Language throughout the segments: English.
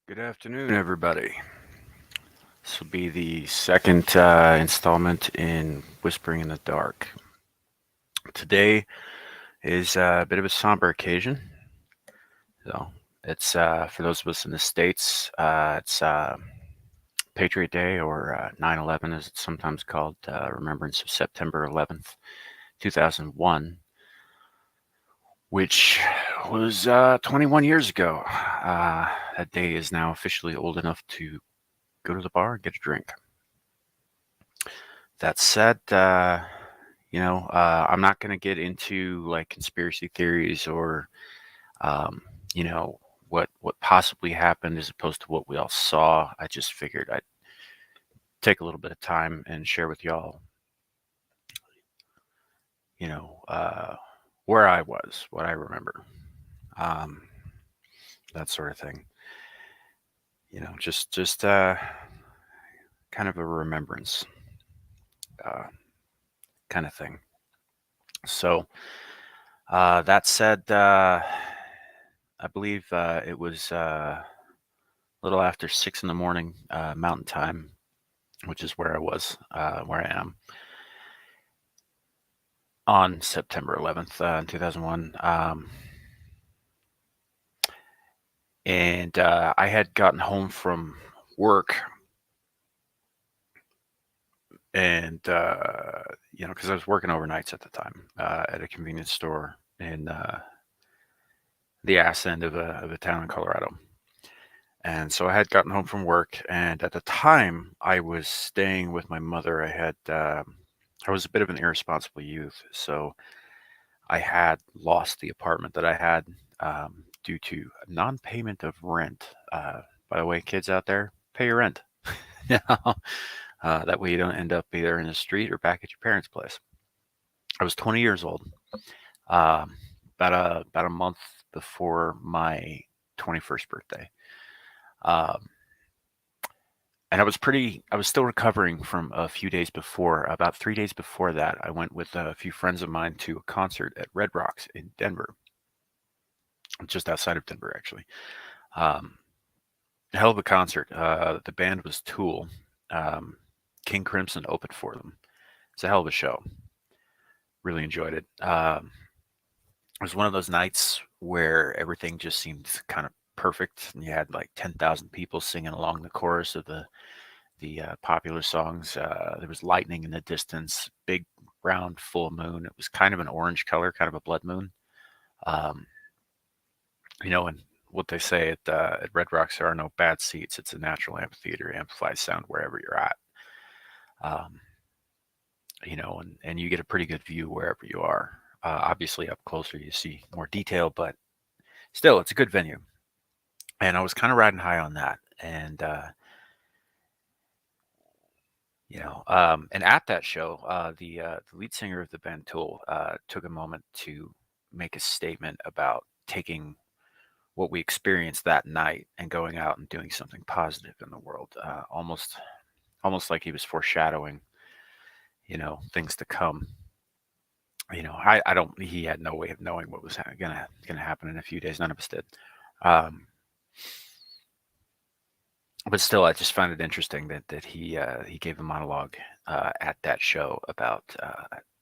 Good afternoon, everybody. This will be the second installment in Whispering in the Dark. Today is a bit of a somber occasion. So it's for those of us in the States, it's Patriot Day or 9/11, as it's sometimes called, Remembrance of September 11th, 2001, which was 21 years ago. That day is now officially old enough to go to the bar and get a drink. That said, I'm not going to get into like conspiracy theories or, um, you know, what possibly happened as opposed to what we all saw. I just figured I'd take a little bit of time and share with y'all, you know, uh, where I was, what I remember, um, that sort of thing. Just kind of a remembrance uh, kind of thing. So that said, I believe it was a little after 6 in the morning, Mountain Time, which is where I was, where I am, on September 11th, 2001. And I had gotten home from work, and, because I was working overnights at the time at a convenience store in the ass end of a town in Colorado. And so I had gotten home from work, and at the time I was staying with my mother. I was a bit of an irresponsible youth, so I had lost the apartment that I had due to non-payment of rent. By the way, kids out there, pay your rent. You know, that way you don't end up either in the street or back at your parents' place. I was 20 years old, um, about a month before my 21st birthday. Um, and I was still recovering from a few days before. About 3 days before that, I went with a few friends of mine to a concert at Red Rocks in Denver, just outside of Denver, actually. Um, Hell of a concert. The band was Tool. Um, King Crimson opened for them. It's a hell of a show. Really enjoyed it. It was one of those nights where everything just seemed kind of perfect, and you had like 10,000 people singing along the chorus of the popular songs. There was lightning in the distance, big round full moon. It was kind of an orange color, kind of a blood moon. Um, and what they say at Red Rocks, there are no bad seats. It's a natural amphitheater, amplifies sound wherever you're at. Um, and you get a pretty good view wherever you are. Obviously, up closer you see more detail, but still, it's a good venue. And I was kind of riding high on that, and and at that show, the lead singer of the band Tool took a moment to make a statement about taking what we experienced that night and going out and doing something positive in the world. Almost like he was foreshadowing, things to come. I don't. He had no way of knowing what was gonna happen in a few days. None of us did. Um, but still, I just found it interesting that he gave a monologue at that show about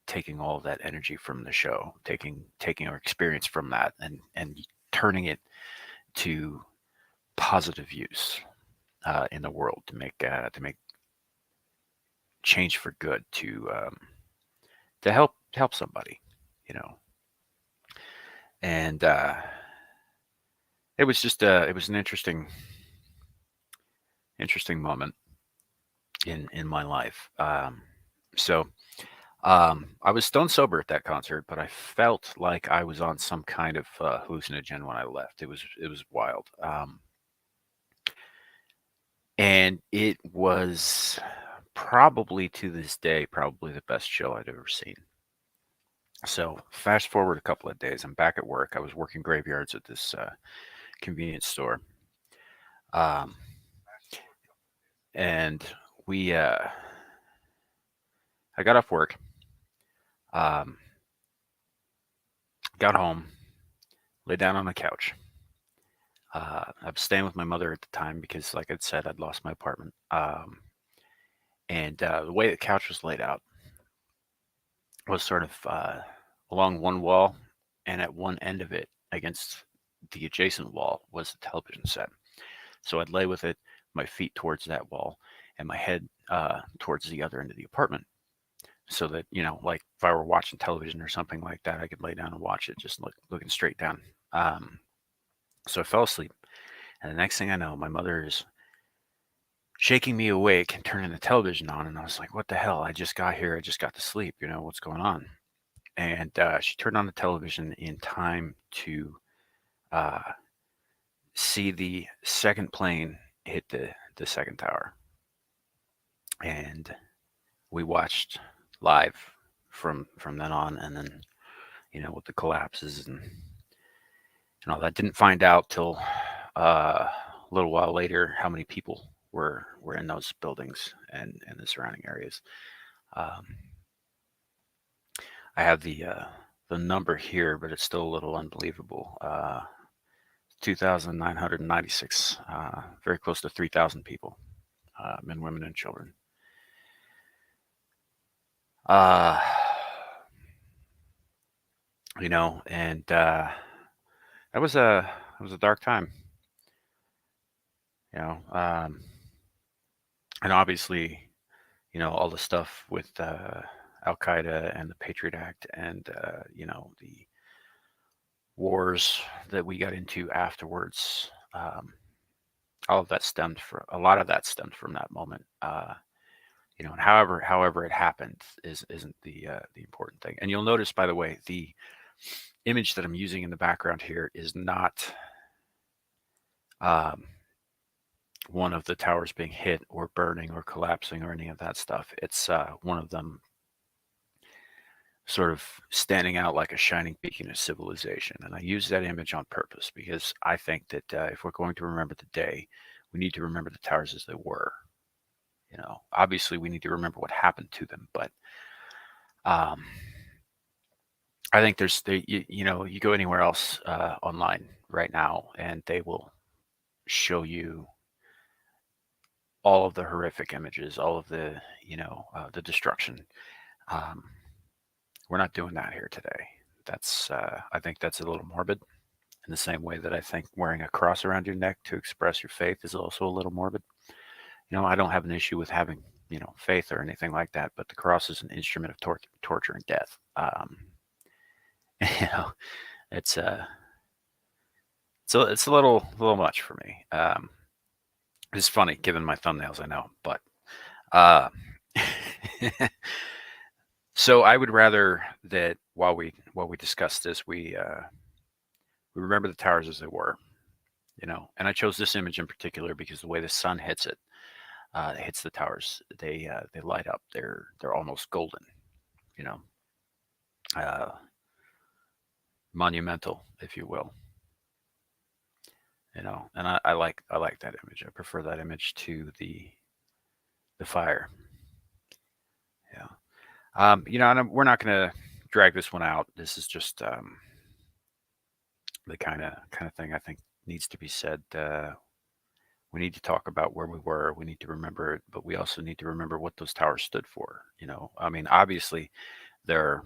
taking all of that energy from the show, taking our experience from that, and turning it to positive use in the world to make change for good, to help somebody, you know. And it was an interesting moment in my life. So I was stone sober at that concert, but I felt like I was on some kind of hallucinogen when I left. It was wild, and it was probably to this day probably the best show I'd ever seen. So fast forward a couple of days, I'm back at work. I was working graveyards at this convenience store, um, and we I got off work, um, got home, lay down on the couch, I was staying with my mother at the time because, like I said, I'd lost my apartment. And the way the couch was laid out was sort of along one wall, and at one end of it, against the adjacent wall, was the television set. So I'd lay with it, my feet towards that wall, and my head towards the other end of the apartment, so that, like if I were watching television or something like that, I could lay down and watch it just looking straight down. Um, so I fell asleep, and the next thing I know, my mother is shaking me awake and turning the television on, and I was like, "What the hell? I just got here. I just got to sleep. What's going on?" And she turned on the television in time to uh, see the second plane hit the second tower, and we watched live from then on, and then with the collapses and all that. Didn't find out till a little while later how many people were in those buildings and the surrounding areas. Um, I have the number here, but it's still a little unbelievable. 2,996, very close to 3,000 people, men, women, and children. Uh, and that was a dark time. You know, um, and obviously, all the stuff with Al Qaeda and the Patriot Act, and the wars that we got into afterwards. All of that stemmed from a lot of that stemmed from that moment. And however it happened isn't the important thing. And you'll notice, by the way, the image that I'm using in the background here is not um, one of the towers being hit or burning or collapsing or any of that stuff. It's one of them sort of standing out like a shining beacon of civilization. And I use that image on purpose because I think that if we're going to remember the day, we need to remember the towers as they were. Obviously we need to remember what happened to them, but um, I think you go anywhere else online right now, and they will show you all of the horrific images, all of the destruction. Um, we're not doing that here today. I think that's a little morbid. In the same way that I think wearing a cross around your neck to express your faith is also a little morbid. I don't have an issue with having faith or anything like that, but the cross is an instrument of torture and death. You know, it's it's a little much for me. It's funny given my thumbnails, I know, but uh, so I would rather that while we discuss this, we remember the towers as they were, and I chose this image in particular because the way the sun hits it hits the towers, they light up. They're almost golden, you know, uh, monumental, if you will. And I like that image. I prefer that image to the fire. Yeah. And we're not going to drag this one out. This is just the kind of thing I think needs to be said. We need to talk about where we were. We need to remember it, but we also need to remember what those towers stood for. I mean, obviously, there are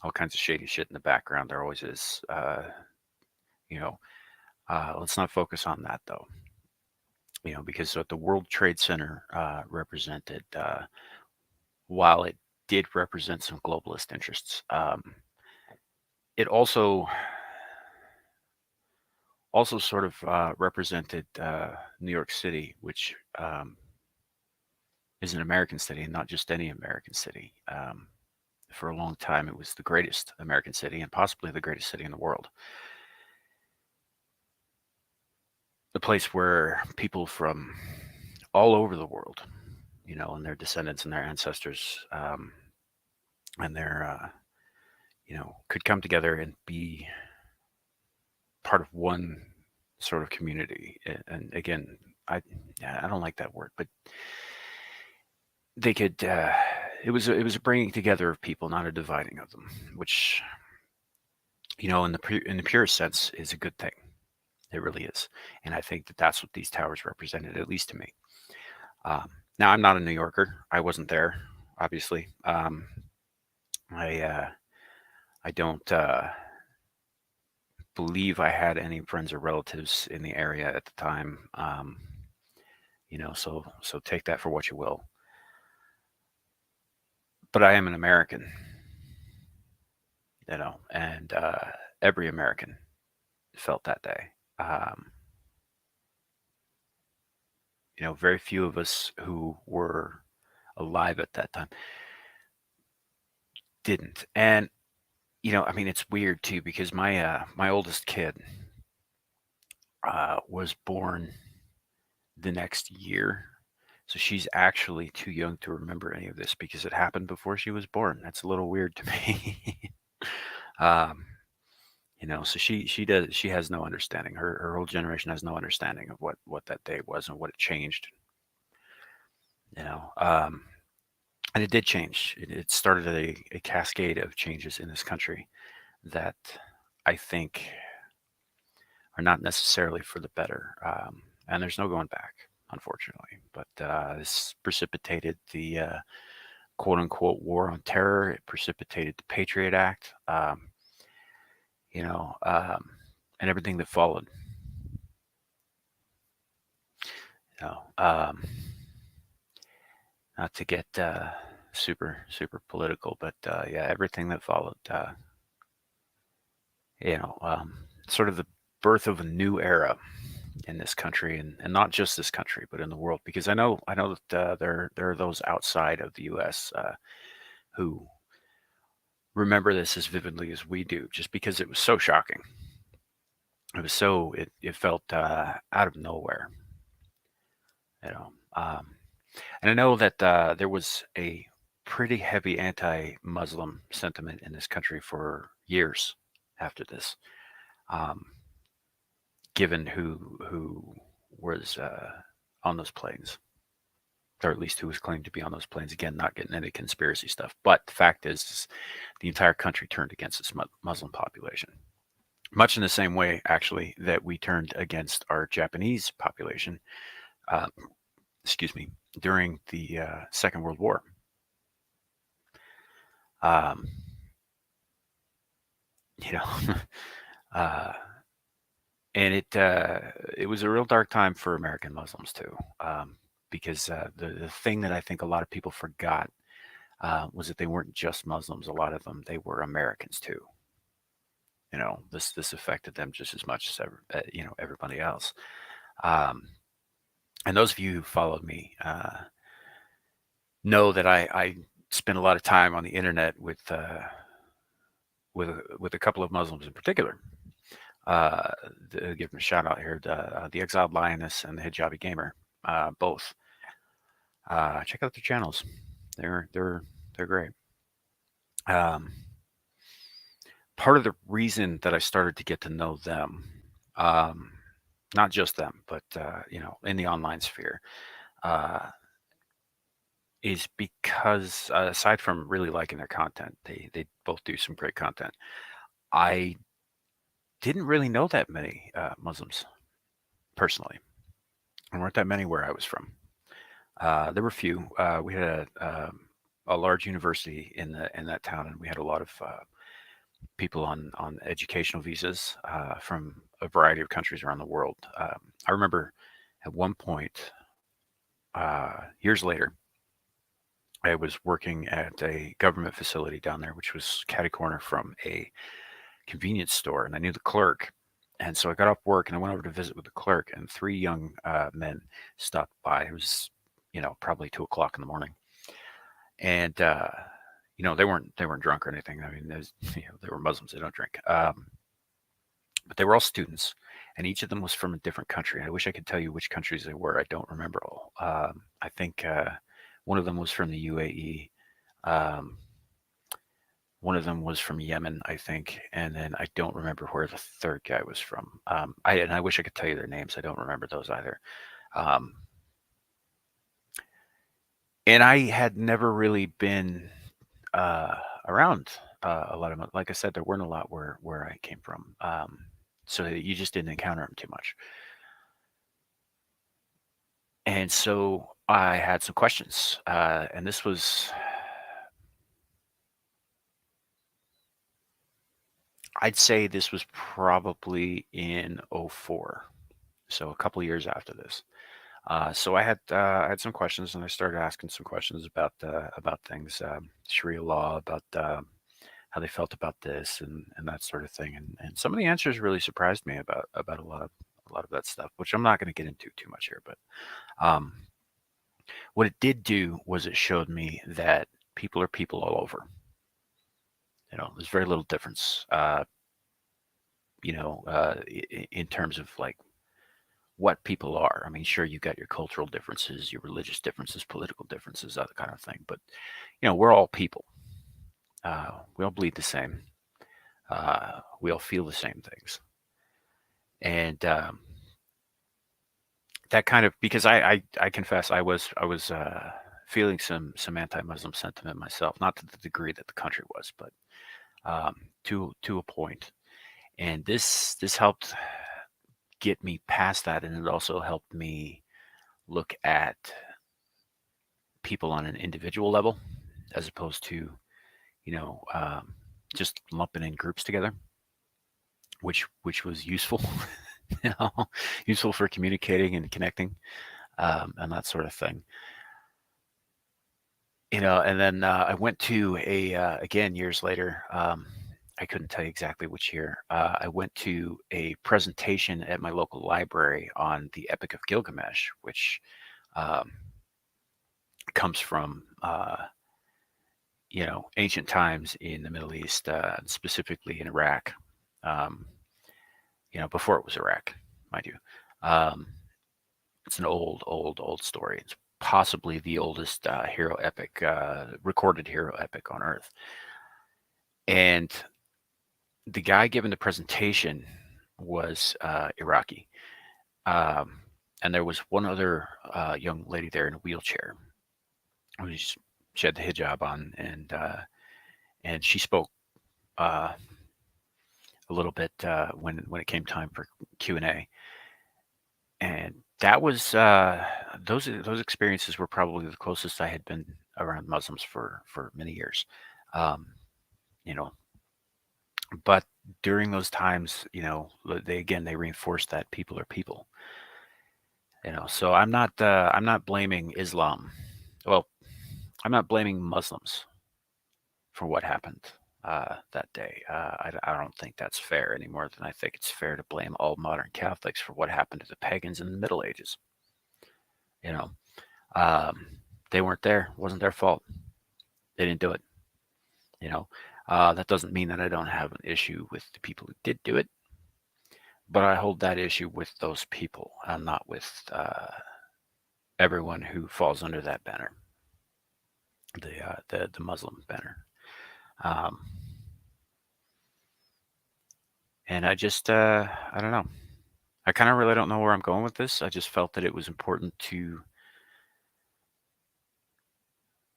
all kinds of shady shit in the background. There always is. You know, let's not focus on that though. Because what the World Trade Center represented, while it did represent some globalist interests, it also sort of represented New York City, which is an American city and not just any American city. For a long time, it was the greatest American city and possibly the greatest city in the world. The place where people from all over the world, and their descendants and their ancestors, and their, could come together and be part of one sort of community. And again, I don't like that word, but they could. It was a bringing together of people, not a dividing of them, which in the purest sense is a good thing. It really is. And I think that that's what these towers represented, at least to me. Um, Now, I'm not a New Yorker. I wasn't there, obviously. I I don't believe I had any friends or relatives in the area at the time. So take that for what you will. But I am an American, and every American felt that day. Um, Very few of us who were alive at that time didn't. And I mean, it's weird too because my oldest kid was born the next year. So she's actually too young to remember any of this because it happened before she was born. That's a little weird to me. um, so she has no understanding. Her whole generation has no understanding of what that day was and what it changed. You know, um, and it did change. It started a cascade of changes in this country that I think are not necessarily for the better. And there's no going back, unfortunately. But this precipitated the quote unquote war on terror. It precipitated the Patriot Act, you know, um, and everything that followed. You know, Not to get super political, but yeah, everything that followed. Sort of the birth of a new era in this country, and not just this country, but in the world. Because I know that there are those outside of the U.S. Who remember this as vividly as we do, just because it was so shocking. It felt out of nowhere, you know. And I know that there was a pretty heavy anti-Muslim sentiment in this country for years after this, um, given who was on those planes, or at least who was claimed to be on those planes. Again, not getting into conspiracy stuff, but the fact is the entire country turned against its Muslim population. Much in the same way, actually, that we turned against our Japanese population, uh, excuse me, during the Second World War. Um, you know, uh, and it was a real dark time for American Muslims too, because the thing that I think a lot of people forgot was that they weren't just Muslims. A lot of them, they were Americans too. This affected them just as much as everybody else. Um, and those of you who followed me know that I spent a lot of time on the internet with a couple of Muslims in particular. Uh, Give them a shout out here: the Exiled Lioness and the Hijabi Gamer, both. Check out their channels; they're great. Um, Part of the reason that I started to get to know them, um, not just them, but in the online sphere, uh, is because aside from really liking their content, they both do some great content. I didn't really know that many Muslims personally. There weren't that many where I was from. There were a few. We had a large university in that town, and we had a lot of people on educational visas from a variety of countries around the world. I remember at one point, years later, I was working at a government facility down there, which was catty corner from a convenience store, and I knew the clerk. And so I got off work and I went over to visit with the clerk, and three young men stopped by. It was, probably 2 o'clock in the morning, and they weren't drunk or anything. I mean, they were Muslims; they don't drink. But they were all students, and each of them was from a different country. I wish I could tell you which countries they were. I don't remember all. I think one of them was from the UAE. Um, One of them was from Yemen, I think, and then I don't remember where the third guy was from. I wish I could tell you their names. I don't remember those either. Um, and I had never really been uh, around a lot of them. Like I said, there weren't a lot where I came from. so that you just didn't encounter them too much. And so I had some questions, and this was, I'd say this was probably in '04, so a couple years after this. So I had some questions, and I started asking some questions about things, Sharia law, about how they felt about this and that sort of thing. And some of the answers really surprised me about a lot of that stuff, which I'm not going to get into too much here. But um, what it did do was it showed me that people are people all over. There's very little difference. In terms of like what people are. I mean, sure, you got your cultural differences, your religious differences, political differences, that kind of thing. But we're all people. We all bleed the same. We all feel the same things, and that kind of because I confess I was feeling some anti-Muslim sentiment myself, not to the degree that the country was, but to a point. And this helped get me past that, and it also helped me look at people on an individual level as opposed to you know um, just lumping in groups together, which was useful, you know, useful for communicating and connecting, and that sort of thing. And then I went to a again years later. I couldn't tell you exactly which year. I went to a presentation at my local library on the Epic of Gilgamesh, which um, comes from ancient times in the Middle East, specifically in Iraq. Um, before it was Iraq, mind you. Um, it's an old story. It's possibly the oldest hero epic, recorded hero epic on Earth. And the guy giving the presentation was Iraqi. Um, and there was one other young lady there in a wheelchair who she had the hijab on, and she spoke uh, a little bit when it came time for Q&A. And that was those experiences were probably the closest I had been around Muslims for many years. Um, you know, but during those times, they reinforced that people are people. So I'm not blaming Islam. Well, I'm not blaming Muslims for what happened that day. I don't think that's fair any more than I think it's fair to blame all modern Catholics for what happened to the pagans in the Middle Ages. You know, um, they weren't there; it wasn't their fault. They didn't do it. You know, that doesn't mean that I don't have an issue with the people who did do it, but I hold that issue with those people, and not with everyone who falls under that banner, the Muslim banner. Um, and I don't know. I kind of really don't know where I'm going with this. I just felt that it was important to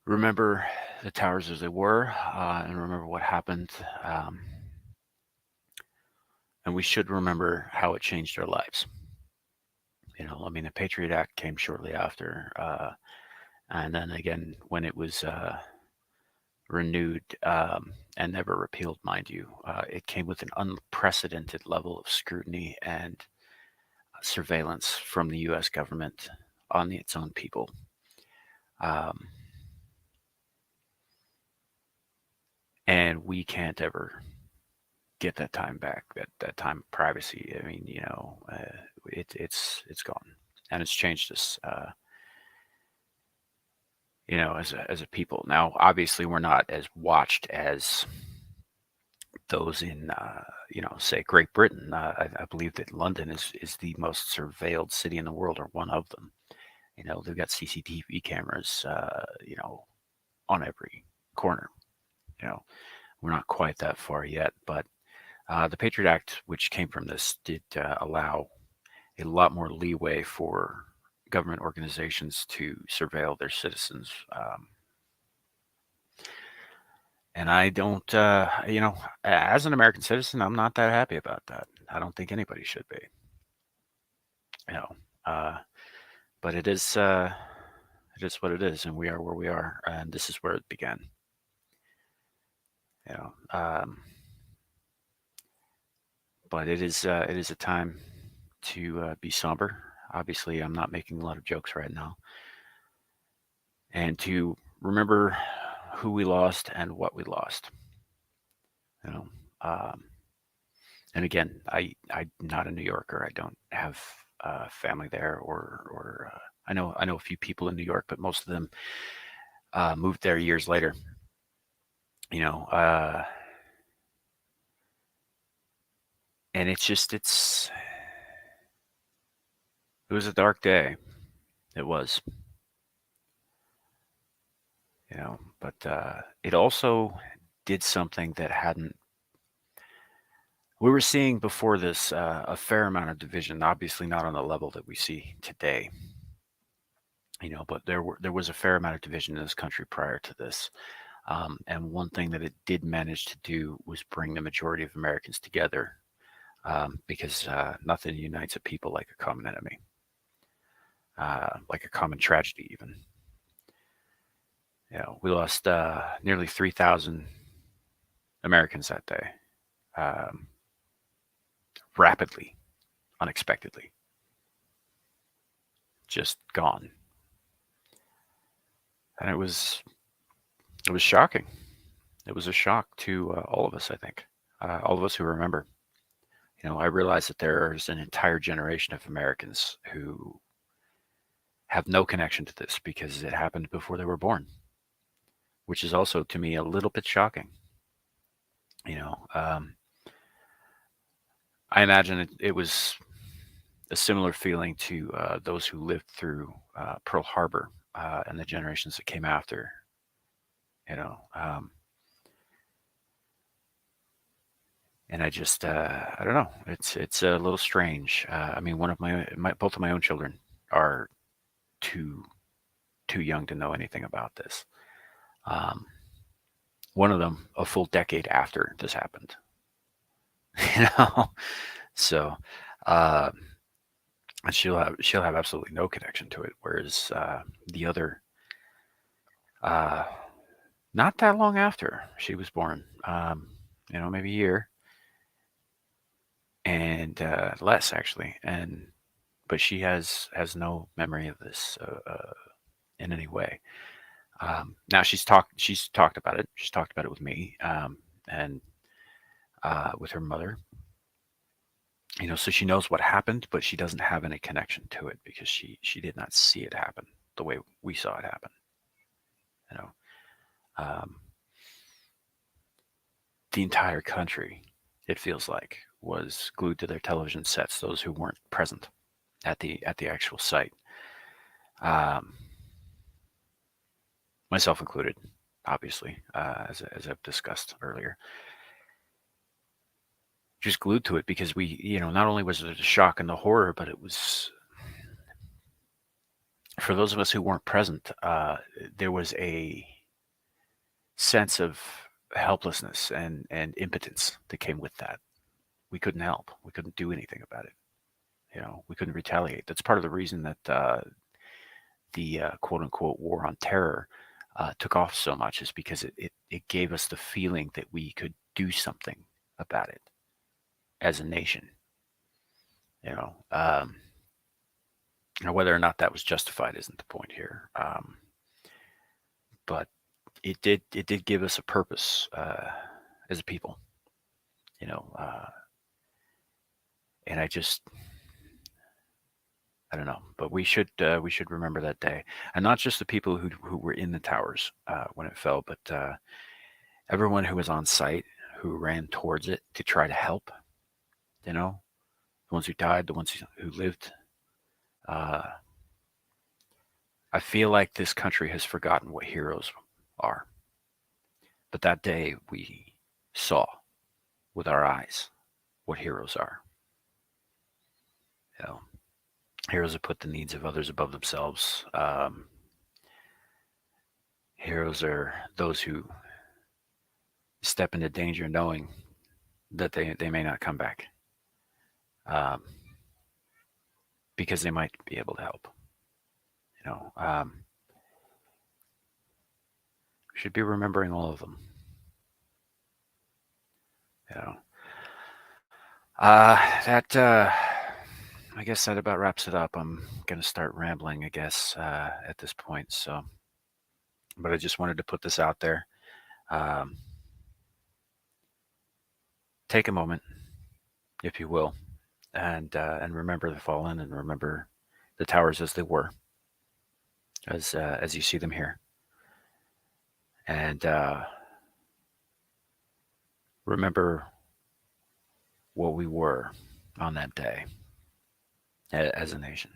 remember the towers as they were, and remember what happened. And we should remember how it changed our lives. I mean, the Patriot Act came shortly after, and then again when it was renewed, and never repealed, mind you. It came with an unprecedented level of scrutiny and surveillance from the U.S. government on its own people. Um, and we can't ever get that time back, that time of privacy. I mean, it's gone, and it's changed us, as a people. Now, obviously, we're not as watched as those in, say Great Britain. I believe that London is the most surveilled city in the world, or one of them. They've got CCTV cameras, on every corner. You know, we're not quite that far yet, but the Patriot Act, which came from this, did allow a lot more leeway for government organizations to surveil their citizens. And I don't, as an American citizen, I'm not that happy about that. I don't think anybody should be. You know, uh, but it is what it is, and we are where we are, and this is where it began. You know, but it is a time to be somber. Obviously, I'm not making a lot of jokes right now, and to remember who we lost and what we lost. You know, um, and again, I'm not a New Yorker. I don't have family there, or I know a few people in New York, but most of them moved there years later. You know, and it was a dark day. It was, but it also did something that hadn't. We were seeing before this a fair amount of division, obviously not on the level that we see today, but there was a fair amount of division in this country prior to this. And one thing that it did manage to do was bring the majority of Americans together, because nothing unites a people like a common enemy, like a common tragedy, even. We lost nearly 3,000 Americans that day, um, rapidly, unexpectedly, just gone. And it was shocking. It was a shock to all of us, I think, all of us who remember. I realize that there's an entire generation of Americans who have no connection to this because it happened before they were born, which is also to me a little bit shocking. You know, um, I imagine it was a similar feeling to those who lived through Pearl Harbor and the generations that came after. You know, um, and I don't know. It's a little strange. I mean, one of both of my own children are too too young to know anything about this. Um, One of them a full decade after this happened. You know, so uh, and she'll have absolutely no connection to it, whereas the other, uh, not that long after she was born, maybe a year and less actually, and but she has no memory of this in any way. Now she's talked about it. She's talked about it with me, and with her mother. So she knows what happened, but she doesn't have any connection to it because she did not see it happen the way we saw it happen. You know, um, the entire country, it feels like, was glued to their television sets. Those who weren't present at the actual site, um, myself included, obviously, as I've discussed earlier, just glued to it because not only was it a shock and the horror, but it was for those of us who weren't present. There was a sense of helplessness and impotence that came with that. We couldn't help. We couldn't do anything about it. We couldn't retaliate. That's part of the reason that the quote unquote war on terror took off so much, is because it gave us the feeling that we could do something about it as a nation. You know, um, whether or not that was justified isn't the point here. But it did give us a purpose as a people. You know, uh, and I don't know, but we should remember that day, and not just the people who were in the towers when it fell, but everyone who was on site who ran towards it to try to help. You know, the ones who died, the ones who lived. Uh, I feel like this country has forgotten what heroes are, but that day we saw with our eyes what heroes are. You know, heroes that put the needs of others above themselves. Heroes are those who step into danger knowing that they may not come back. um, because they might be able to help. You know, we should be remembering all of them. You know, that I guess that about wraps it up. I'm gonna start rambling, I guess, at this point. So, but I just wanted to put this out there. Um, take a moment, if you will, and remember the fallen, and remember the towers as they were, as you see them here, and remember what we were on that day as a nation.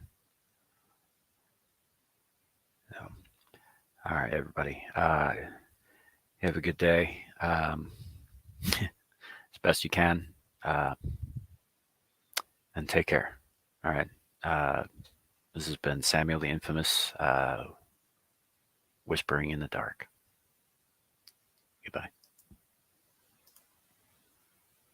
So, all right, everybody. Have a good day. As best you can, uh, and take care. All right. Uh, this has been Samuel the Infamous, whispering in the dark. Goodbye.